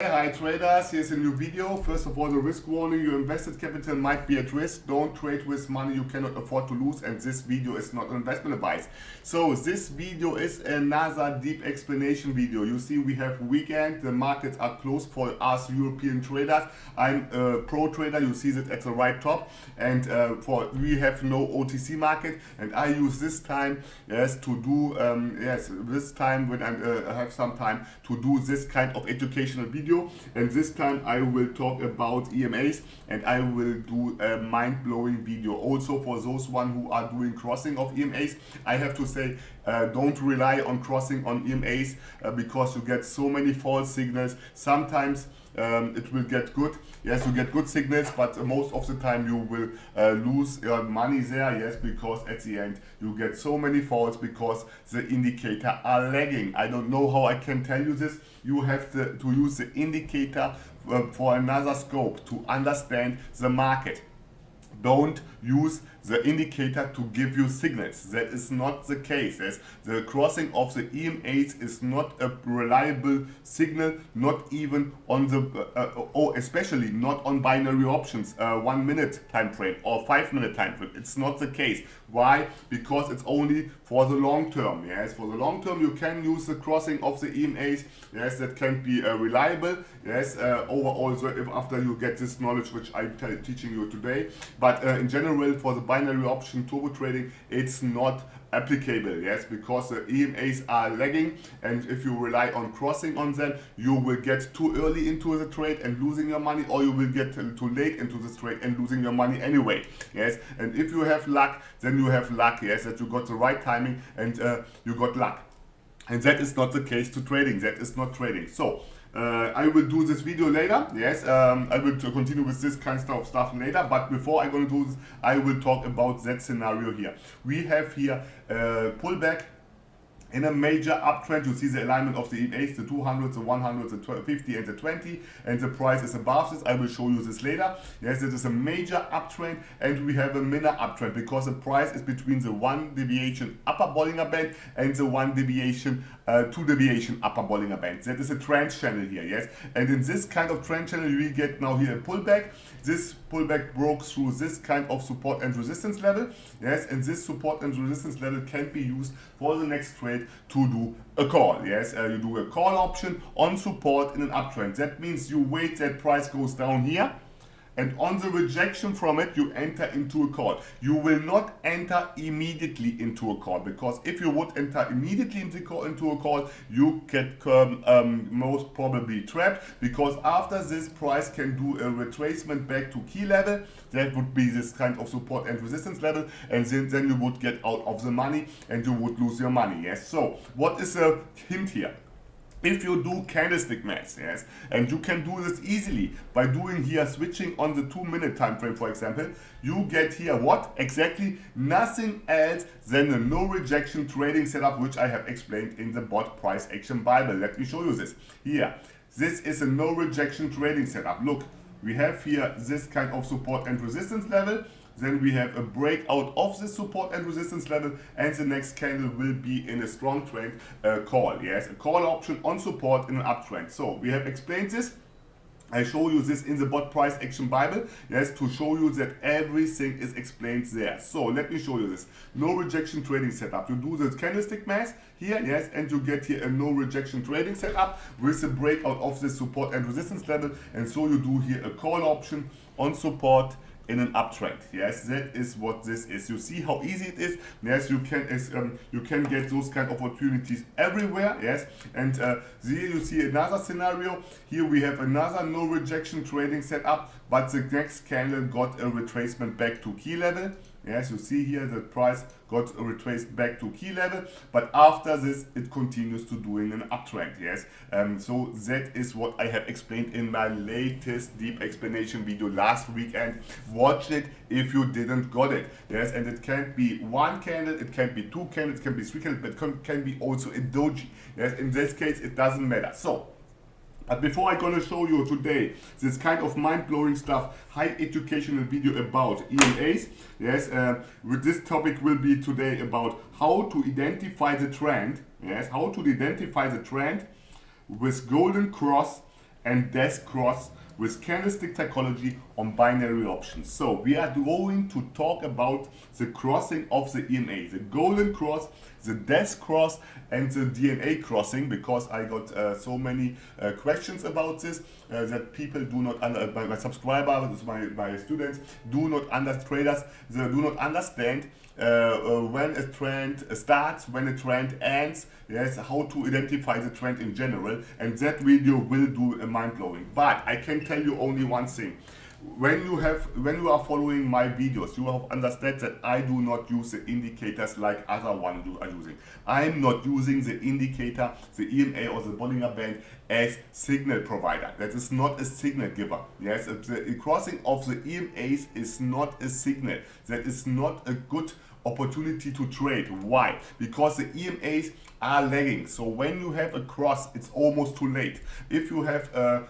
Hi traders, here's a new video. First of all, the risk warning: your invested capital might be at risk. Don't trade with money you cannot afford to lose, and this video is not investment advice. So this video is another deep explanation video. You see, we have weekend, the markets are closed for us European traders. I'm a pro trader, you see that at the right top, and we have no OTC market, and I use this time to do this time when I have some time to do this kind of educational video. And this time I will talk about EMAs, and I will do a mind-blowing video also for those one who are doing crossing of EMAs. I have to say, don't rely on crossing on EMAs because you get so many false signals. Sometimes it will get good, yes, you get good signals, but most of the time you will lose your money there, yes, because at the end you get so many false because the indicator are lagging. I don't know how I can tell you this. You have to use the indicator for another scope to understand the market. Don't use the indicator to give you signals. That is not the case. Yes? The crossing of the EMAs is not a reliable signal, not even on the, especially not on binary options, 1 minute time frame or 5 minute time frame. It's not the case. Why? Because it's only for the long term. Yes, for the long term you can use the crossing of the EMAs. Yes, that can be reliable. Yes, overall, so if after you get this knowledge which I'm teaching you today. But in general, for the binary option turbo trading, it's not applicable, yes, because the EMAs are lagging, and if you rely on crossing on them, you will get too early into the trade and losing your money, or you will get too late into this trade and losing your money anyway, yes. And if you have luck, then you have luck, yes, that you got the right timing and you got luck. And that is not the case to trading. That is not trading. So I will do this video later. Yes, I will continue with this kind of stuff later. But before I'm going to do this, I will talk about that scenario here. We have here a pullback in a major uptrend. You see the alignment of the EMAs, the 200, the 100, the 50 and the 20, and the price is above this. I will show you this later. Yes, it is a major uptrend, and we have a minor uptrend because the price is between the 1 deviation upper Bollinger Band and the 1 deviation 2 deviation upper Bollinger Band. That is a trend channel here, yes. And in this kind of trend channel, we get now here a pullback. This pullback broke through this kind of support and resistance level, yes. And this support and resistance level can be used for the next trade to do a call, yes. You do a call option on support in an uptrend. That means you wait that price goes down here, and on the rejection from it, you enter into a call. You will not enter immediately into a call, because if you would enter immediately into a call, you get most probably trapped, because after this price can do a retracement back to key level. That would be this kind of support and resistance level, and then you would get out of the money and you would lose your money, yes. So what is a hint here? If you do candlestick maths, yes, and you can do this easily by doing here switching on the 2 minute time frame, for example, you get here what? Exactly nothing else than a no rejection trading setup, which I have explained in the BOTT price action Bible. Let me show you this. Here, this is a no rejection trading setup. Look, we have here this kind of support and resistance level. Then we have a breakout of the support and resistance level, and the next candle will be in a strong trend call. Yes, a call option on support in an uptrend. So we have explained this. I show you this in the BOTT price action Bible, yes, to show you that everything is explained there. So let me show you this no rejection trading setup. You do the candlestick math here, yes, and you get here a no rejection trading setup with the breakout of the support and resistance level, and so you do here a call option on support in an uptrend. Yes, that is what this is. You see how easy it is. Yes, you can get those kind of opportunities everywhere. Yes, and here you see another scenario. Here we have another no rejection trading setup, but the next candle got a retracement back to key level. Yes, you see here the price got retraced back to key level, but after this it continues to doing an uptrend. Yes, so that is what I have explained in my latest deep explanation video last weekend. Watch it if you didn't got it. Yes, and it can be one candle, it can be two candles, it can be three candles, but it can be also a doji. Yes, in this case it doesn't matter. So but before I'm gonna show you today this kind of mind-blowing stuff, high educational video about EMAs, yes, with this topic will be today about how to identify the trend, yes, how to identify the trend with golden cross and desk cross with candlestick psychology on binary options. So we are going to talk about the crossing of the EMA, the golden cross, the desk cross, and the DNA crossing, because I got so many questions about this that people do not my subscribers, my students do not traders, they do not understand when a trend starts, when a trend ends, yes, how to identify the trend in general, and that video will do a mind-blowing. But I can tell you only one thing. When you are following my videos, you have understood that I do not use the indicators like other ones are using. I'm not using the indicator, the EMA or the Bollinger Band as signal provider. That is not a signal giver. Yes, the crossing of the EMAs is not a signal. That is not a good opportunity to trade. Why? Because the EMAs are lagging. So when you have a cross, it's almost too late. If you are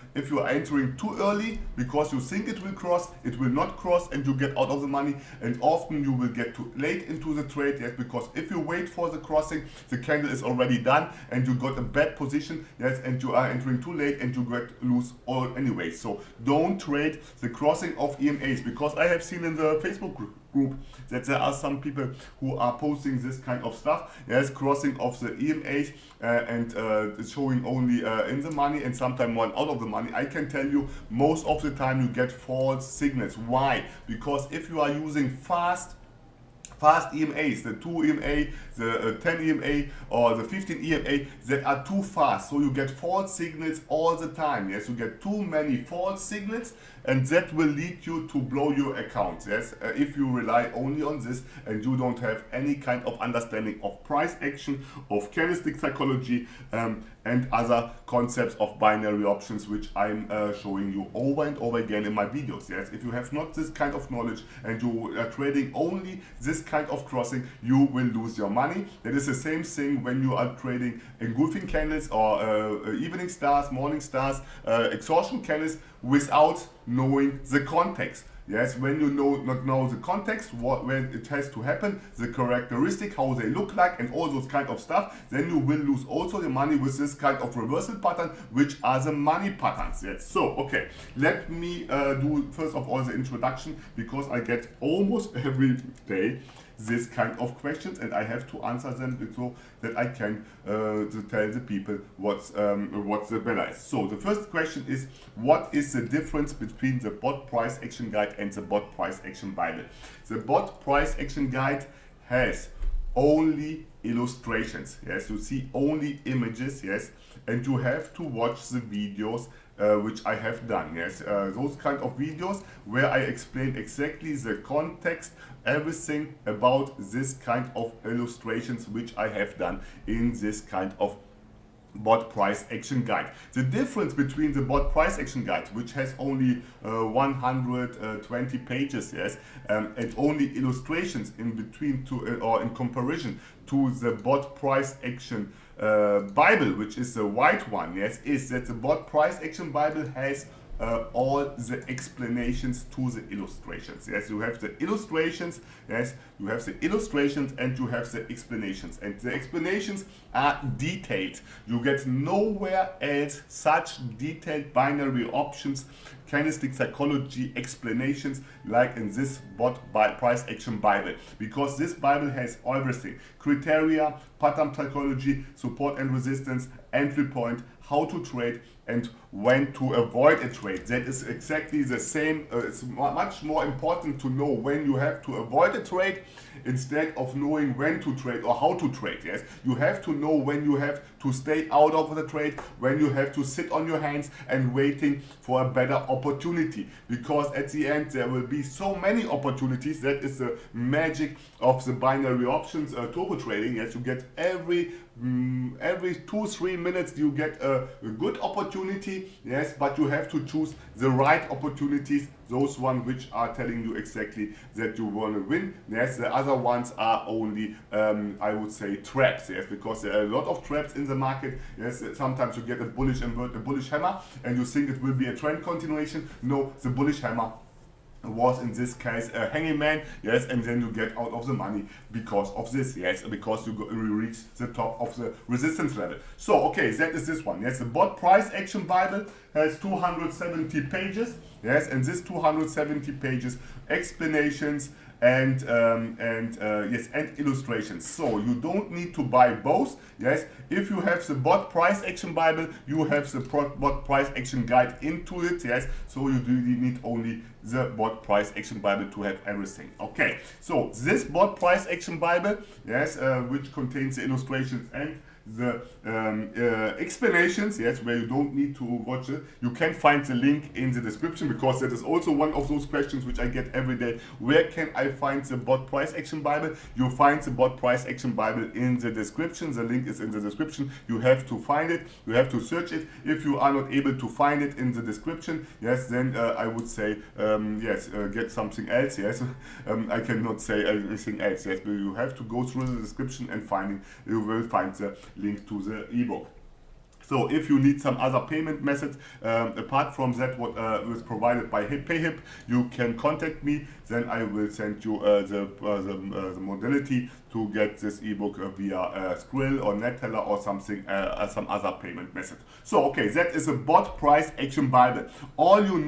entering too early because you think it will cross, it will not cross, and you get out of the money. And often you will get too late into the trade. Yes, because if you wait for the crossing, the candle is already done, and you got a bad position. Yes, and you are entering too late, and you get lose all anyway. So don't trade the crossing of EMAs, because I have seen in the Facebook group that there are some people who are posting this kind of stuff. Yes, crossing of the EMAs and showing only in the money and sometimes one out of the money. I can tell you most of the time you get false signals. Why? Because if you are using fast EMAs, the 2 EMA, the 10 EMA or the 15 EMA, that are too fast. So you get false signals all the time. Yes, you get too many false signals, and that will lead you to blow your account. Yes, if you rely only on this and you don't have any kind of understanding of price action, of candlestick psychology, and other concepts of binary options, which I'm showing you over and over again in my videos. Yes, if you have not this kind of knowledge and you are trading only this kind of crossing, you will lose your money. That is the same thing when you are trading engulfing candles or evening stars, morning stars, exhaustion candles without knowing the context. Yes, when you not know the context, when it has to happen, the characteristic, how they look like, and all those kind of stuff, then you will lose also the money with this kind of reversal pattern, which are the money patterns. Yes. So, okay, let me do first of all the introduction, because I get almost every day this kind of questions, and I have to answer them so that I can to tell the people what's the balance. So the first question is, what is the difference between the BOTT price action guide and the BOTT price action Bible? The BOTT price action guide has only illustrations. Yes, you see only images. Yes, and you have to watch the videos which I have done. Yes, those kind of videos where I explain exactly the context, everything about this kind of illustrations which I have done in this kind of BOTT price action guide. The difference between the BOTT price action guide, which has only 120 pages, yes, and only illustrations in between or in comparison to the BOTT price action Bible, which is the white one, yes, is that the BOTT price action Bible has all the explanations to the illustrations. Yes, you have the illustrations. Yes, you have the illustrations and you have the explanations. And the explanations are detailed. You get nowhere else such detailed binary options, candlestick psychology explanations like in this BOTT price action Bible, because this Bible has everything: criteria, pattern psychology, support and resistance, entry point, how to trade, and when to avoid a trade. That is exactly the same. It's much more important to know when you have to avoid a trade instead of knowing when to trade or how to trade. Yes, you have to know when you have to stay out of the trade, when you have to sit on your hands and waiting for a better opportunity, because at the end there will be so many opportunities. That is the magic of the binary options turbo trading. Yes, you get every 2-3 minutes you get a good opportunity. Yes, but you have to choose the right opportunities, those ones which are telling you exactly that you want to win. Yes, the other ones are only I would say traps. Yes, because there are a lot of traps in the market. Yes, sometimes you get a bullish invert, a bullish hammer, and you think it will be a trend continuation. No, the bullish hammer was in this case a hanging man, yes, and then you get out of the money because of this, yes, because you reach the top of the resistance level. So okay, that is this one, yes. The BOTT price action Bible has 270 pages, yes, and this 270 pages explanations and yes, and illustrations. So you don't need to buy both, yes. If you have the BOTT price action Bible, you have the BOTT price action guide into it, yes. So you really need only the BOTT price action Bible to have everything. Okay, so this BOTT price action Bible, yes, which contains the illustrations and the explanations, yes, where you don't need to watch it. You can find the link in the description, because that is also one of those questions which I get every day. Where can I find the BOTT price action Bible? You find the BOTT price action Bible in the description. The link is in the description. You have to find it. You have to search it. If you are not able to find it in the description, yes, then I would say yes, get something else, yes. I cannot say anything else, yes, but you have to go through the description and finding, you will find the link to the ebook. So if you need some other payment methods apart from that what was provided by PayHip, you can contact me. Then I will send you the modality to get this ebook via Skrill or Neteller or something, some other payment method. So okay, that is a BOTT price action Bible. All you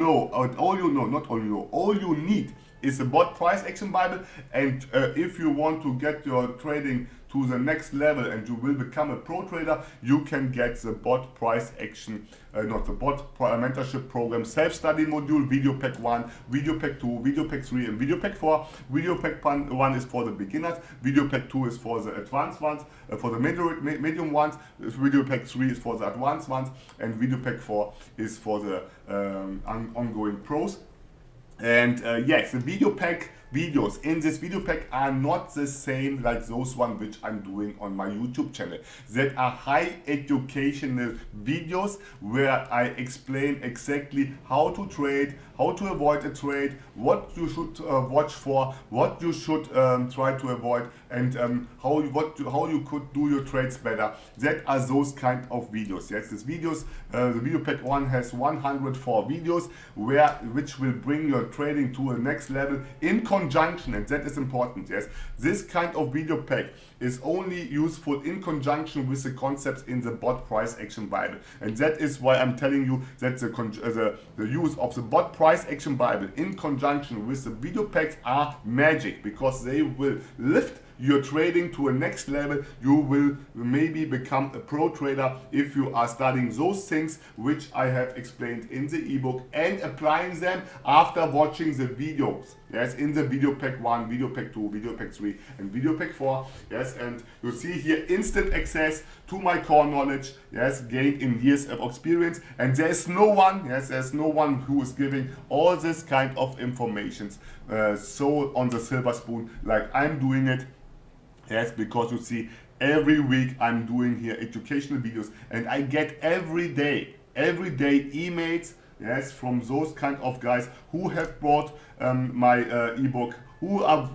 need is a BOTT price action Bible, and if you want to get your trading to the next level and you will become a pro trader, you can get the BOTT price action, not the BOTT mentorship program self-study module, video pack 1, video pack 2, video pack 3 and video pack 4. Video pack 1 is for the beginners, video pack 2 is for the advanced ones, for the medium ones, video pack 3 is for the advanced ones, and video pack 4 is for the ongoing pros. And yes, the video pack videos in this video pack are not the same like those one which I'm doing on my YouTube channel. That are high educational videos where I explain exactly how to trade, how to avoid a trade, what you should watch for, what you should try to avoid, and how you could do your trades better. That are those kind of videos. Yes, these videos, the video pack 1 has 104 videos which will bring your trading to a next level in conjunction, and that is important. Yes, this kind of video pack is only useful in conjunction with the concepts in the BOTT price action Bible, and that is why I'm telling you that the use of the BOTT price action Bible in conjunction with the video packs are magic, because they will lift your trading to a next level. You will maybe become a pro trader if you are studying those things which I have explained in the ebook and applying them after watching the videos. Yes, in the video pack 1, video pack 2, video pack 3 and video pack 4. Yes, and you see here instant access to my core knowledge, yes, gained in years of experience, and there's no one, yes, there's no one who is giving all this kind of information so on the silver spoon like I'm doing it. Yes, because you see, every week I'm doing here educational videos, and I get every day emails, yes, from those kind of guys who have bought my ebook, who are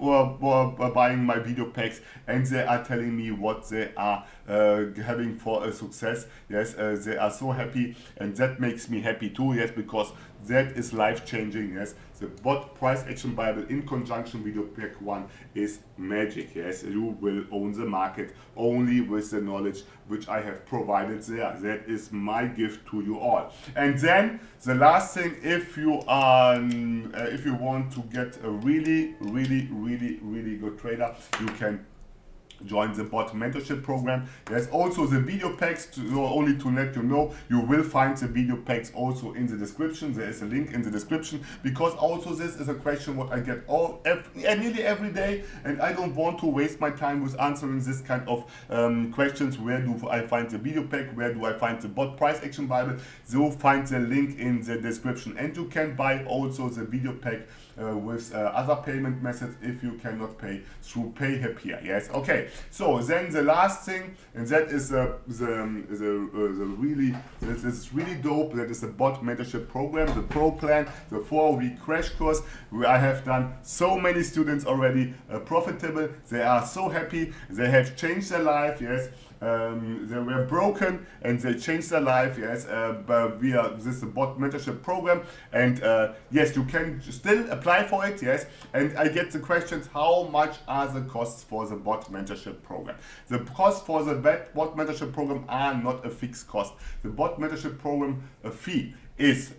buying my video packs, and they are telling me what they are having for a success. Yes, they are so happy, and that makes me happy too. Yes, because that is life-changing. Yes, the BOTT price action Bible in conjunction video pack 1 is magic. Yes, you will own the market only with the knowledge which I have provided there. That is my gift to you all. And then the last thing, if you want to get a really good trader, you can join the BOTT mentorship program. There's also the video packs, only to let you know, you will find the video packs also in the description. There is a link in the description, because also this is a question what I get nearly every day, and I don't want to waste my time with answering this kind of questions. Where do I find the video pack? Where do I find the BOTT price action Bible? So find the link in the description, and you can buy also the video pack with other payment methods if you cannot pay through PayHip here. Yes, okay. So then the last thing, and that is really dope. That is the BOTT mentorship program, the pro plan, the 4-week crash course, where I have done so many students already profitable. They are so happy. They have changed their life. Yes. they were broken and they changed their life, yes, via this BOTT mentorship program. And yes, you can still apply for it, yes. And I get the questions, how much are the costs for the BOTT mentorship program? The costs for the BOTT mentorship program are not a fixed cost. The BOTT mentorship program fee is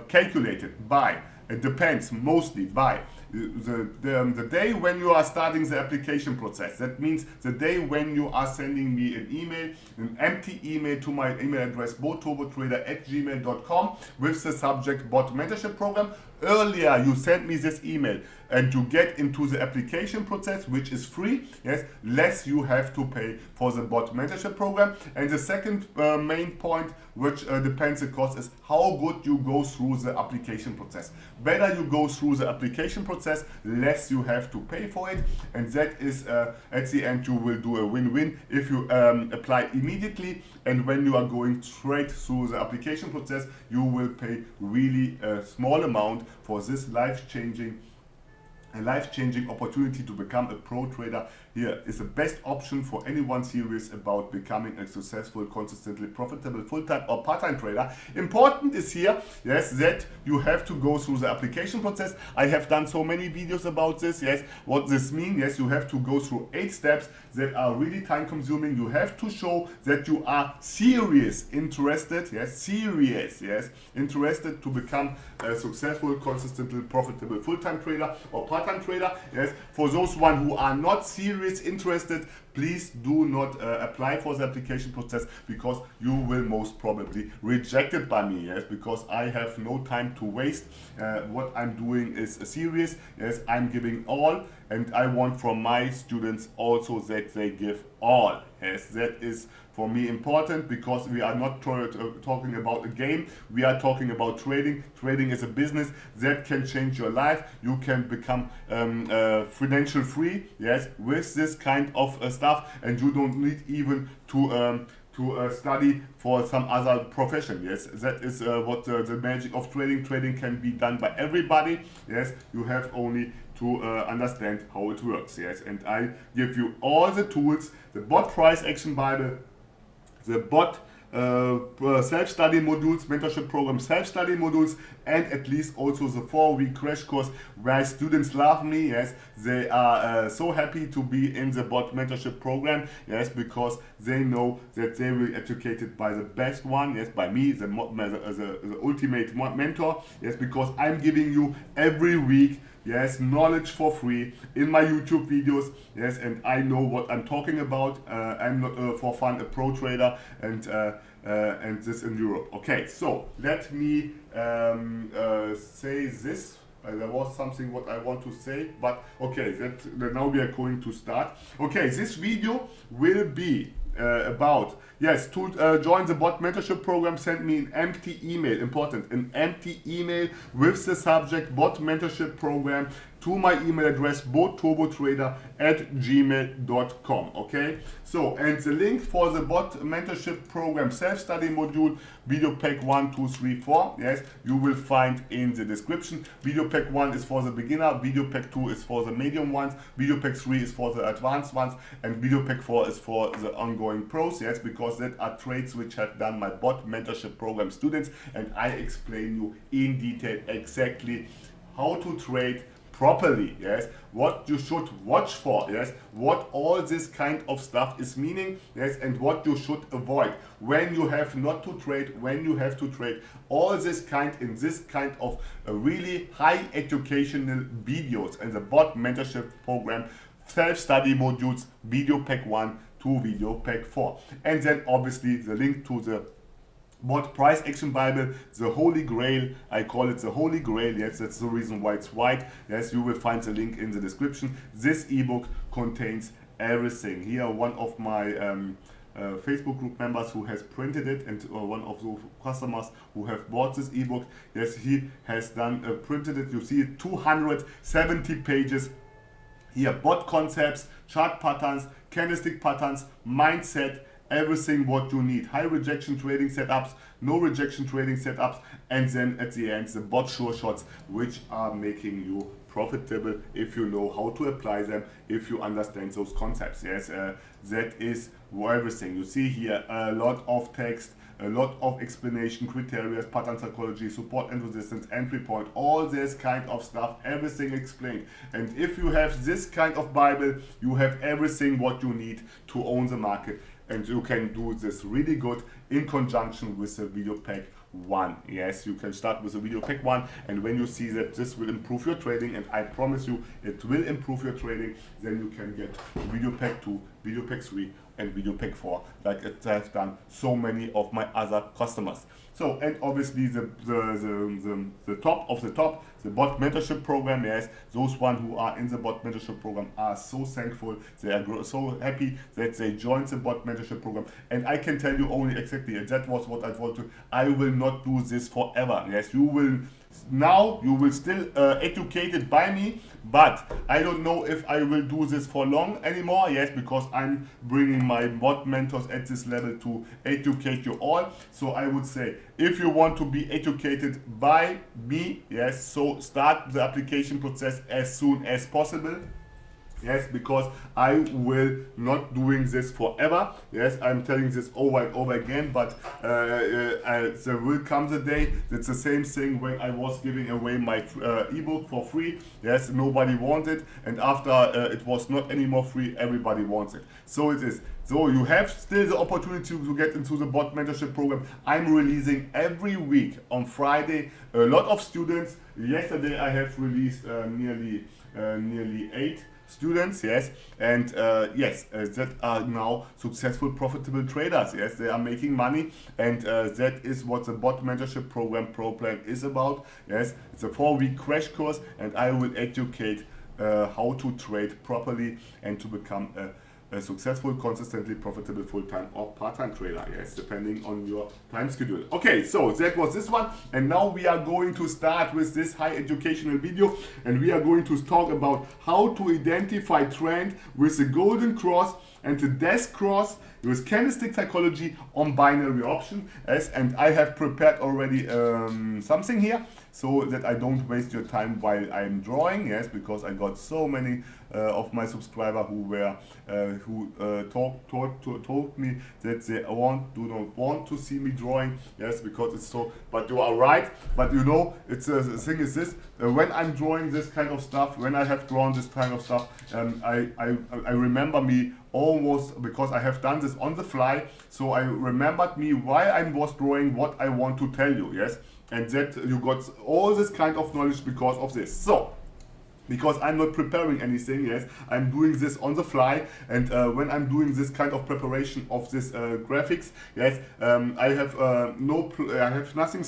calculated by, it depends mostly by the day when you are starting the application process. That means the day when you are sending me an email, an empty email to my email address boturbotrader@gmail.com with the subject BOTT mentorship program. Earlier you send me this email and you get into the application process, which is free, yes, less you have to pay for the BOTT mentorship program. And the second main point, which depends the cost, is how good you go through the application process. Better you go through the application process, less you have to pay for it, and that is at the end you will do a win-win if you apply immediately, and when you are going straight through the application process, you will pay really a small amount for this life-changing opportunity to become a pro trader. Here is the best option for anyone serious about becoming a successful, consistently profitable full-time or part-time trader. Important is here, yes, that you have to go through the application process. I have done so many videos about this, yes. What this means, yes, you have to go through 8 steps that are really time-consuming. You have to show that you are interested, yes, interested to become a successful, consistently profitable full-time trader or part-time trader, yes. For those one who are not serious interested, please do not apply for the application process, because you will most probably reject it by me, yes, because I have no time to waste. What I'm doing is serious, yes, I'm giving all, and I want from my students also that they give all, yes. That is for me important, because we are not talking about a game, we are talking about trading. Trading is a business that can change your life. You can become financial free, yes, with this kind of stuff, and you don't need even to study for some other profession, yes. That is what the magic of trading. Trading can be done by everybody, yes. You have only to understand how it works, yes. And I give you all the tools, the BOTT price action Bible, the BOTT self-study modules, mentorship program self-study modules, and at least also the 4-week crash course where students love me, yes. They are so happy to be in the BOTT mentorship program, yes, because they know that they will be educated by the best one, yes, by me, the ultimate mentor, yes, because I'm giving you every week, yes, knowledge for free in my YouTube videos, yes, and I know what I'm talking about. I'm not for fun a pro trader, and this in Europe. Okay, so let me say this. There was something what I want to say, but okay, that now we are going to start. Okay, this video will be about, yes, to join the BOTT mentorship program, send me an empty email, important, an empty email with the subject BOTT mentorship program to my email address boturbotrader@gmail.com. Okay, so, and the link for the BOTT mentorship program self-study module video pack 1, 2, 3, 4, yes, you will find in the description. Video pack 1 is for the beginner, video pack 2 is for the medium ones, video pack 3 is for the advanced ones, and video pack 4 is for the ongoing pros, yes, because that are trades which have done my BOTT mentorship program students, and I explain you in detail exactly how to trade properly, yes, what you should watch for, yes, what all this kind of stuff is meaning, yes, and what you should avoid when you have not to trade, when you have to trade, all this kind in this kind of really high educational videos and the BOTT mentorship program self-study modules, video pack 1 to video pack 4, and then obviously the link to the BOTT price action Bible, the Holy Grail. I call it the Holy Grail, yes, that's the reason why it's white, yes. You will find the link in the description. This ebook contains everything. Here one of my Facebook group members who has printed it, and one of those customers who have bought this ebook, yes, he has done printed it. You see it, 270 pages. Here, BOTT concepts, chart patterns, candlestick patterns, mindset, everything what you need. High rejection trading setups, no rejection trading setups, and then at the end the bot sure shots, which are making you profitable if you know how to apply them, if you understand those concepts. Yes, that is everything. You see here a lot of text, a lot of explanation, criteria, pattern psychology, support and resistance, entry point, all this kind of stuff, everything explained. And if you have this kind of Bible, you have everything what you need to own the market, and you can do this really good in conjunction with the video pack 1. Yes, you can start with the video pack 1, and when you see that this will improve your trading, and I promise you it will improve your trading, then you can get video pack 2, video pack 3 and video pack 4, like I have done so many of my other customers. So, and obviously the top of the top, the BOTT mentorship program. Yes, those one who are in the BOTT mentorship program are so thankful, they are so happy that they joined the BOTT mentorship program. And I can tell you only exactly, and that was what I told you, I will not do this forever. Yes, you will still educated by me, but I don't know if I will do this for long anymore. Yes, because I'm bringing my BOTT mentors at this level to educate you all. So I would say, if you want to be educated by me, yes, so start the application process as soon as possible. Yes, because I will not doing this forever. Yes, I'm telling this over and over again, but there will come the day. It's the same thing when I was giving away my ebook for free. Yes, nobody wanted, and after it was not anymore free, everybody wants it. So it is. So you have still the opportunity to get into the BOTT mentorship program. I'm releasing every week on Friday a lot of students. Yesterday I have released nearly 8 students, yes, and that are now successful, profitable traders. Yes, they are making money, and that is what the BOTT mentorship program plan is about. Yes, it's a 4-week crash course, and I will educate how to trade properly and to become a successful, consistently profitable full-time or part-time trader, yes, depending on your time schedule. Okay, so that was this one, and now we are going to start with this high educational video, and we are going to talk about how to identify trend with the golden cross and the death cross with candlestick psychology on binary option. Yes, and I have prepared already something here so that I don't waste your time while I'm drawing. Yes, because I got so many of my subscribers who told me that they do not want to see me drawing. Yes, because it's so. But you are right. But you know, it's the thing is this: when I'm drawing this kind of stuff, when I have drawn this kind of stuff, I remember me almost, because I have done this on the fly. So I remembered me why I was drawing what I want to tell you. Yes, and that you got all this kind of knowledge because of this. So, because I'm not preparing anything, yes, I'm doing this on the fly, and when I'm doing this kind of preparation of this graphics, yes, I have nothing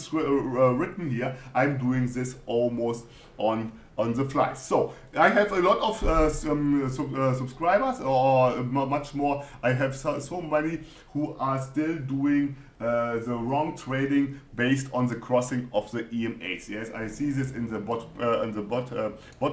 written here. I'm doing this almost on the fly. So I have a lot of subscribers, or much more. I have so many who are still doing the wrong trading based on the crossing of the EMAs. Yes, I see this in the BOTT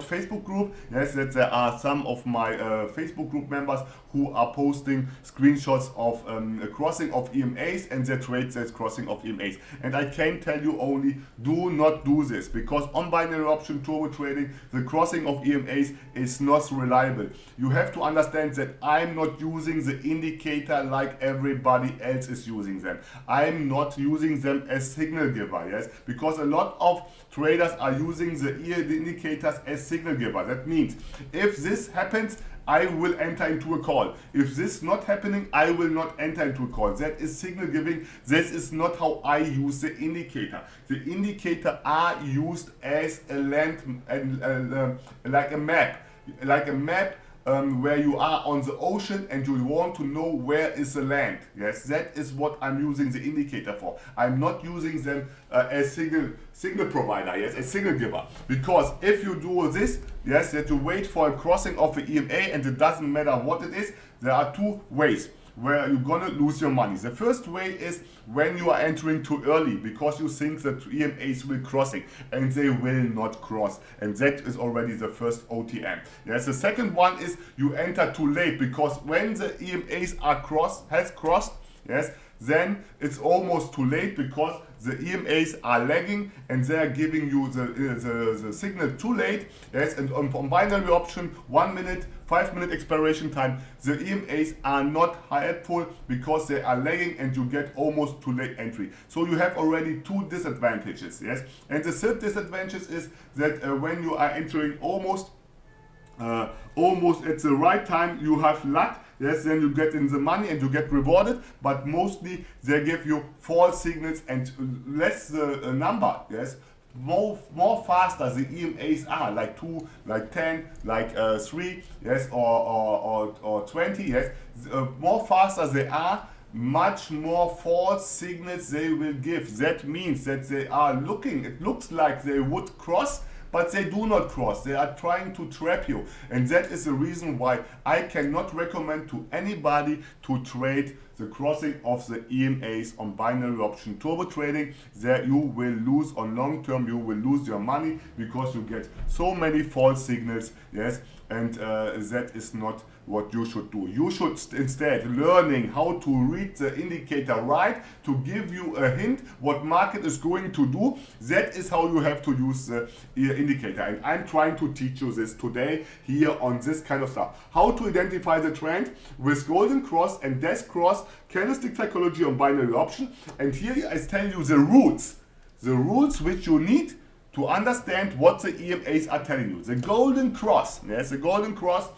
Facebook group. Yes, that there are some of my Facebook group members who are posting screenshots of a crossing of EMAs, and they trade that crossing of EMAs. And I can tell you only, do not do this, because on binary option turbo trading, the crossing of EMAs is not reliable. You have to understand that I'm not using the indicator like everybody else is using them. I'm not using them as signal giver, yes, because a lot of traders are using the indicators as signal giver. That means if this happens, I will enter into a call. If this is not happening, I will not enter into a call. That is signal giving. This is not how I use the indicator. The indicator are used as a like a map. Where you are on the ocean and you want to know where is the land. Yes, that is what I'm using the indicator for. I'm not using them as signal provider, yes, as signal giver. Because if you do this, yes, that you wait for a crossing of the EMA, and it doesn't matter what it is, there are two ways. where you're gonna lose your money. The first way is when you are entering too early because you think that EMAs will crossing, and they will not cross, and that is already the first OTM. Yes, the second one is you enter too late because when the EMAs are has crossed, yes, then it's almost too late because the EMAs are lagging and they are giving you the signal too late. Yes, and on binary option, 1 minute, 5 minute expiration time, the EMAs are not helpful because they are lagging and you get almost too late entry. So you have already two disadvantages. Yes, and the third disadvantage is that when you are entering almost at the right time, you have luck. Yes, then you get in the money and you get rewarded, but mostly they give you false signals and less the number. Yes, more faster the EMAs are, like 2, like 10, like 3, yes, or 20. Yes, more faster they are, much more false signals they will give. That means that they are looking, it looks like they would cross, but they do not cross. They are trying to trap you. And that is the reason why I cannot recommend to anybody to trade the crossing of the EMAs on binary option turbo trading. There you will lose on long term, you will lose your money because you get so many false signals. Yes, and that is not what you should do. You should instead learning how to read the indicator right to give you a hint what market is going to do. That is how you have to use the indicator, and I'm trying to teach you this today here on this kind of stuff. How to identify the trend with golden cross and death cross, candlestick psychology on binary option. And here I tell you the rules which you need to understand what the EMAs are telling you. The golden cross, yes, the golden cross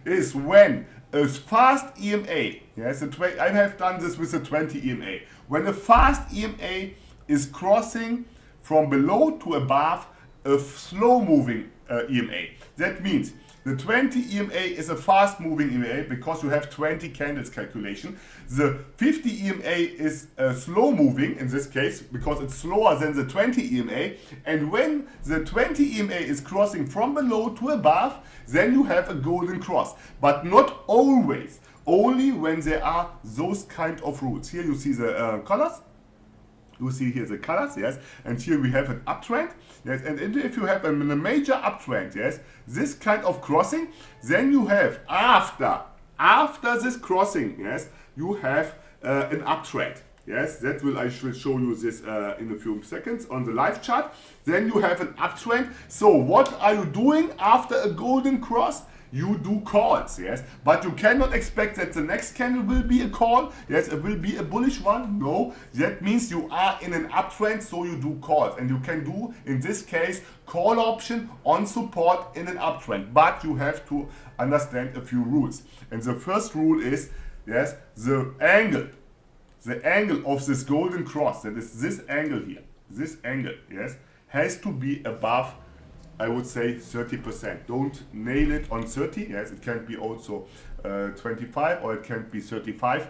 is when a fast EMA, yes, I have done this with the 20 EMA, when a fast EMA is crossing from below to above a slow moving EMA. That means the 20 EMA is a fast moving EMA because you have 20 candles calculation. The 50 EMA is slow moving in this case because it's slower than the 20 EMA. And when the 20 EMA is crossing from below to above, then you have a golden cross. But not always, only when there are those kind of rules. Here you see the colors. You see here the colors, yes, and here we have an uptrend, yes, and if you have a major uptrend, yes, this kind of crossing, then you have after this crossing, yes, you have an uptrend, yes, that will I will show you this in a few seconds on the live chart. Then you have an uptrend. So what are you doing after a golden cross? You do calls, yes, but you cannot expect that the next candle will be a call, yes, it will be a bullish one. No, that means you are in an uptrend, so you do calls, and you can do in this case call option on support in an uptrend, but you have to understand a few rules. And the first rule is, yes, the angle of this golden cross, that is this angle here, this angle, yes, has to be above, I would say, 30%. Don't nail it on 30. Yes, it can be also 25 or it can be 35.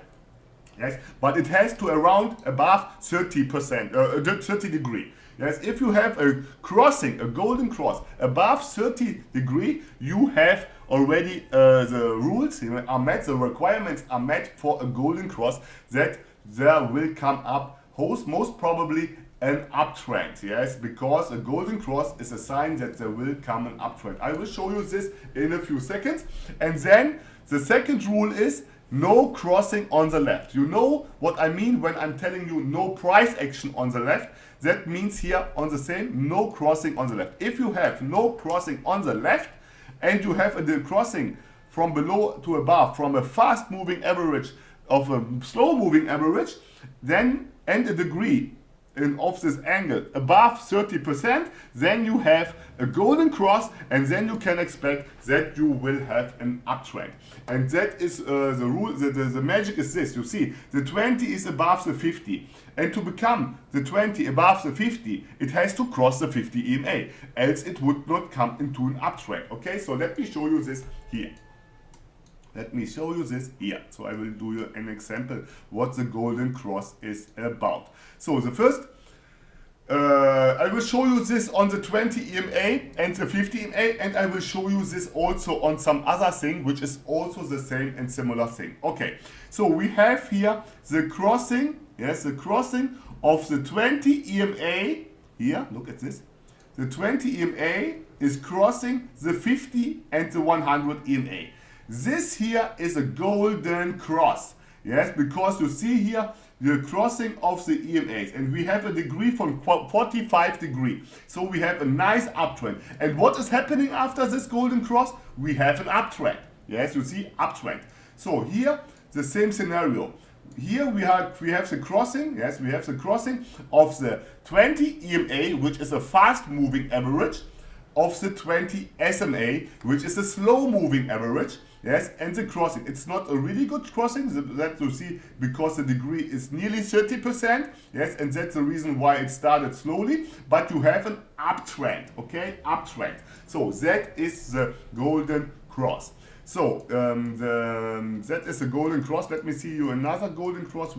Yes, but it has to around above 30%, 30 degree. Yes, if you have a crossing, a golden cross above 30 degree, you have already the rules are met, the requirements are met for a golden cross, that there will come up most probably an uptrend, yes, because a golden cross is a sign that there will come an uptrend. I will show you this in a few seconds. And then the second rule is no crossing on the left. You know what I mean when I'm telling you no price action on the left. That means here on the same, no crossing on the left. If you have no crossing on the left and you have a crossing from below to above from a fast moving average of a slow moving average, then and a degree of this angle above 30%, then you have a golden cross, and then you can expect that you will have an uptrend. And that is the rule. The magic is this. You see, the 20 is above the 50, and to become the 20 above the 50, it has to cross the 50 EMA, else it would not come into an uptrend. Okay, so let me show you this here. Let me show you this here. So I will do you an example what the golden cross is about. So the first I will show you this on the 20 EMA and the 50 EMA, and I will show you this also on some other thing, which is also the same and similar thing. Okay, so we have here the crossing, yes, the crossing of the 20 EMA. Here, look at this. The 20 EMA is crossing the 50 and the 100 EMA. This here is a golden cross, yes, because you see here the crossing of the EMAs, and we have a degree from 45 degrees. So we have a nice uptrend. And what is happening after this golden cross? We have an uptrend. Yes, you see uptrend. So here the same scenario. Here we have the crossing, yes, we have the crossing of the 20 EMA, which is a fast moving average, of the 20 SMA, which is a slow moving average, yes, and the crossing. It's not a really good crossing, that you see, because the degree is nearly 30%, yes, and that's the reason why it started slowly, but you have an uptrend, okay, uptrend. So that is the golden cross. So that is a golden cross. Let me see you another golden cross,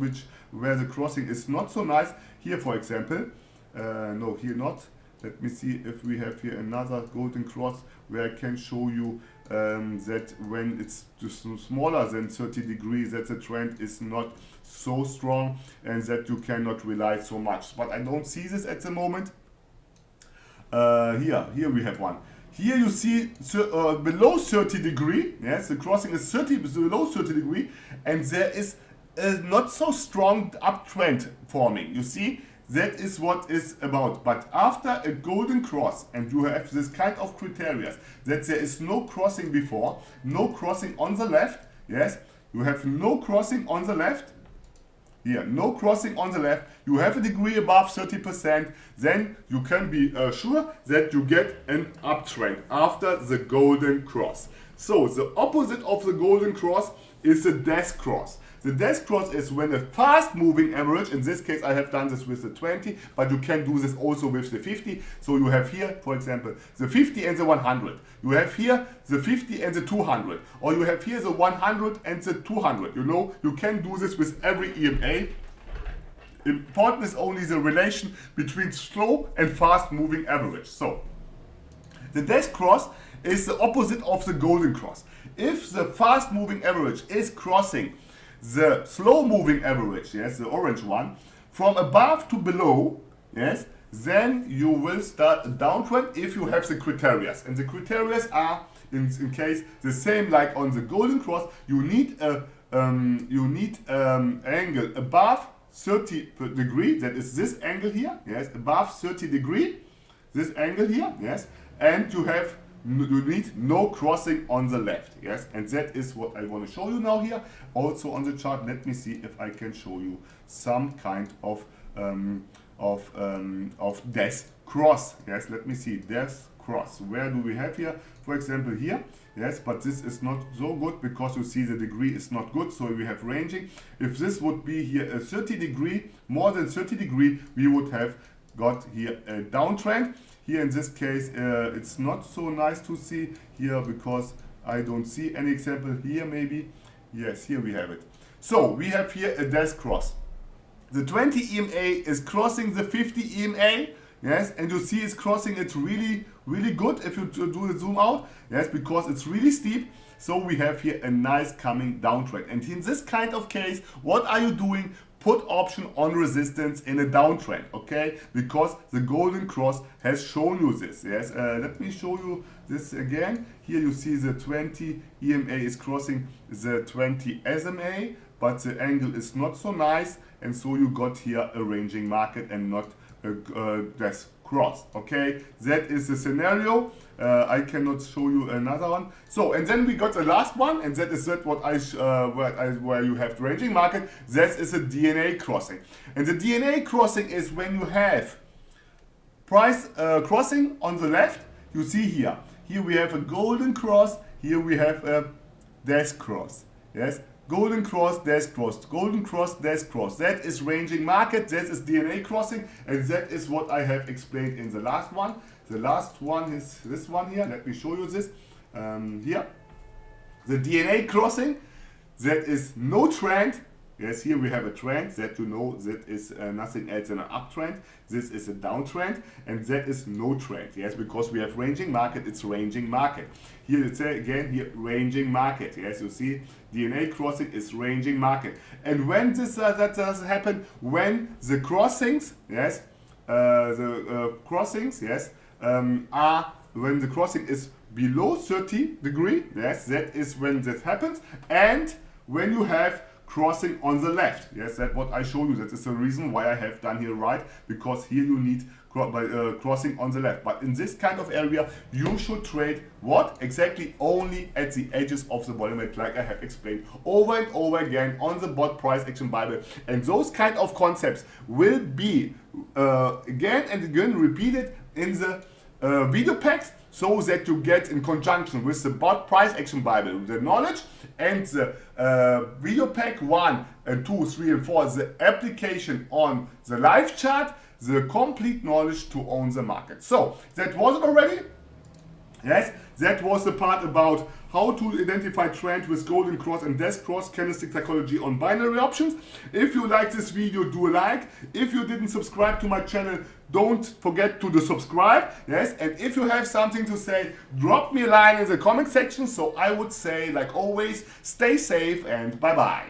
where the crossing is not so nice. Here, for example, no, here not. Let me see if we have here another golden cross where I can show you that when it's just smaller than 30 degrees, that the trend is not so strong and that you cannot rely so much. But I don't see this at the moment. Here we have one. Here you see below 30 degree, yes, the crossing is below 30 degree, and there is a not so strong uptrend forming. You see, that is what is about. But after a golden cross, and you have this kind of criteria, that there is no crossing before, no crossing on the left, yes, you have no crossing on the left, here, no crossing on the left, you have a degree above 30%, then you can be sure that you get an uptrend after the golden cross. So the opposite of the golden cross is the death cross. The death cross is when a fast moving average, in this case I have done this with the 20, but you can do this also with the 50. So you have here, for example, the 50 and the 100. You have here the 50 and the 200. Or you have here the 100 and the 200. You know, you can do this with every EMA. Important is only the relation between slow and fast moving average. So the death cross is the opposite of the golden cross. If the fast moving average is crossing the slow moving average, yes, the orange one, from above to below, yes, then you will start a downtrend if you have the criteria. And the criteria are, in case, the same like on the golden cross. You need a angle above 30 degree, that is this angle here, yes, above 30 degree, this angle here, yes, and you need no crossing on the left, yes, and that is what I want to show you now here. Also on the chart, let me see if I can show you some kind of death cross. Yes, let me see, death cross. Where do we have here? For example, here, yes, but this is not so good because you see the degree is not good, so we have ranging. If this would be here a 30 degree, more than 30 degree, we would have got here a downtrend. Here in this case, it's not so nice to see here because I don't see any example here maybe. Yes, here we have it. So we have here a death cross. The 20 EMA is crossing the 50 EMA, yes, and you see it's crossing it really, really good if you do the zoom out, yes, because it's really steep. So we have here a nice coming downtrend. And in this kind of case, what are you doing? Put option on resistance in a downtrend, okay? Because the golden cross has shown you this, yes? Let me show you this again. Here you see the 20 EMA is crossing the 20 SMA, but the angle is not so nice, and so you got here a ranging market and not a death cross, okay? That is the scenario. I cannot show you another one. So, and then we got the last one, and that is that what where you have the ranging market. That is a DNA crossing. And the DNA crossing is when you have price crossing on the left. You see here. Here we have a golden cross. Here we have a death cross. Yes. Golden cross, death cross, golden cross, death cross. That is ranging market, that is DNA crossing, and that is what I have explained in the last one. The last one is this one here. Let me show you this. Here. The DNA crossing, that is no trend, Yes, here we have a trend that you know that is nothing else than an uptrend. This is a downtrend, and that is no trend. Yes, because we have ranging market, it's ranging market. Here it's again here ranging market. Yes, you see DNA crossing is ranging market. And when this that does happen, when the crossings, yes, crossings, yes, are when the crossing is below 30 degree, yes, that is when that happens, and when you have crossing on the left, yes, that's what I showed you. That is the reason why I have done here right, because here you need crossing on the left. But in this kind of area, you should trade what exactly only at the edges of the volume, like I have explained over and over again on the BOTT price action Bible. And those kind of concepts will be again and again repeated in the video packs, so that you get in conjunction with the BOTT price action Bible the knowledge, and the video pack 1 and 2, 3 and 4, the application on the live chart, the complete knowledge to own the market. So that was it already. Yes, that was the part about how to identify trend with golden cross and death cross, candlestick psychology on binary options. If you like this video, do a like. If you didn't subscribe to my channel, don't forget to subscribe. Yes, and if you have something to say, drop me a line in the comment section. So I would say, like always, stay safe and bye bye.